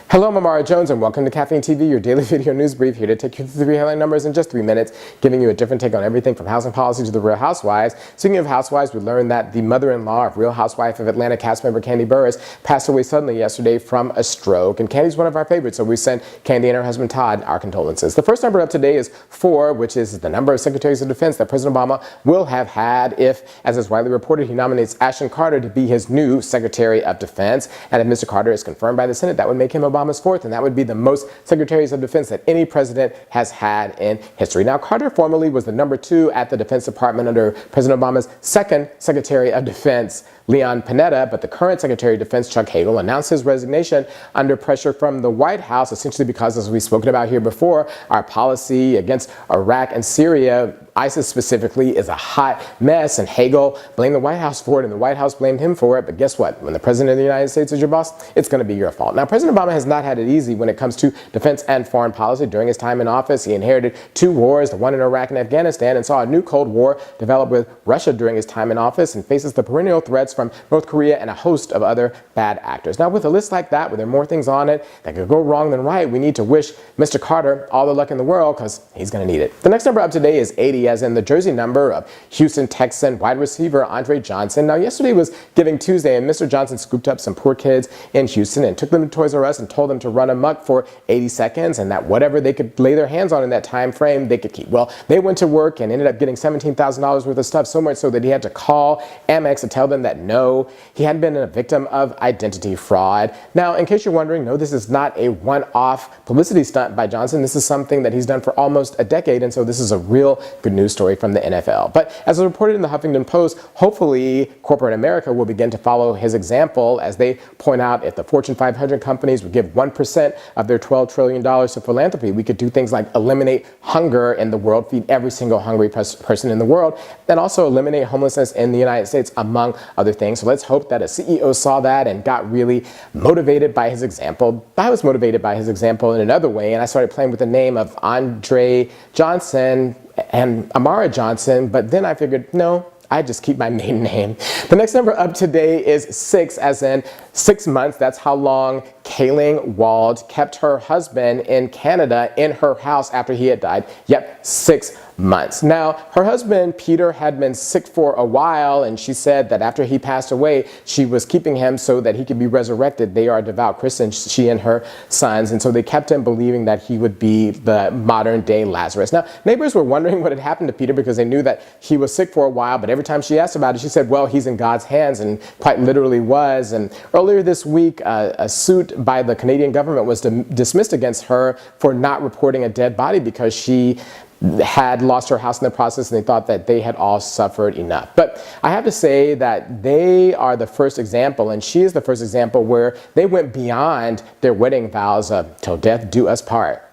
Hello, I'm Amara Jones, and welcome to Caffeine TV, your daily video news brief, here to take you through 3 headline numbers in just 3 minutes, giving you a different take on everything from housing policy to the Real Housewives. Speaking of housewives, we learned that the mother-in-law of Real Housewife of Atlanta cast member Kandi Burruss passed away suddenly yesterday from a stroke, and Kandi's one of our favorites, so we sent Kandi and her husband Todd our condolences. The first number up today is 4, which is the number of secretaries of defense that President Obama will have had if, as is widely reported, he nominates Ashton Carter to be his new Secretary of Defense. And if Mr. Carter is confirmed by the Senate, that would make him Obama's 4th, and that would be the most secretaries of defense that any president has had in history. Now, Carter formerly was the number 2 at the Defense Department under President Obama's 2nd Secretary of Defense, Leon Panetta, but the current Secretary of Defense, Chuck Hagel, announced his resignation under pressure from the White House, essentially because, as we've spoken about here before, our policy against Iraq and Syria, ISIS specifically, is a hot mess, and Hagel blamed the White House for it, and the White House blamed him for it. But guess what? When the President of the United States is your boss, it's going to be your fault. Now, President Obama has not had it easy when it comes to defense and foreign policy. During his time in office, he inherited 2 wars, the one in Iraq and Afghanistan, and saw a new Cold War develop with Russia during his time in office, and faces the perennial threats from North Korea and a host of other bad actors. Now, with a list like that, where there are more things on it that could go wrong than right, we need to wish Mr. Carter all the luck in the world, because he's going to need it. The next number up today is 80, as in the jersey number of Houston Texan wide receiver Andre Johnson. Now, yesterday was Giving Tuesday, and Mr. Johnson scooped up some poor kids in Houston and took them to Toys R Us and told them to run amok for 80 seconds, and that whatever they could lay their hands on in that time frame, they could keep. Well, they went to work and ended up getting $17,000 worth of stuff, so much so that he had to call Amex to tell them that no, he hadn't been a victim of identity fraud. Now, in case you're wondering, no, this is not a one-off publicity stunt by Johnson. This is something that he's done for almost a decade, and so this is a real good news story from the NFL. But as reported in the Huffington Post, hopefully corporate America will begin to follow his example, as they point out if the Fortune 500 companies would give 1% of their $12 trillion to philanthropy, we could do things like eliminate hunger in the world, feed every single hungry person in the world, and also eliminate homelessness in the United States, among other things. So let's hope that a CEO saw that and got really motivated by his example. I was motivated by his example in another way, and I started playing with the name of Andre Johnson and Amara Johnson, but then I figured, no, I just keep my maiden name. The next number up today is 6, as in 6 months. That's how long Kayleen Wald kept her husband in Canada in her house after he had died. Yep, 6 months. Now, her husband, Peter, had been sick for a while, and she said that after he passed away, she was keeping him so that he could be resurrected. They are devout Christians, she and her sons, and so they kept him believing that he would be the modern-day Lazarus. Now, neighbors were wondering what had happened to Peter because they knew that he was sick for a while, but every time she asked about it, she said, well, he's in God's hands, and quite literally was. And earlier this week, a suit by the Canadian government was dismissed against her for not reporting a dead body because she had lost her house in the process, and they thought that they had all suffered enough. But I have to say that they are the first example, and she is the first example where they went beyond their wedding vows of "till death do us part."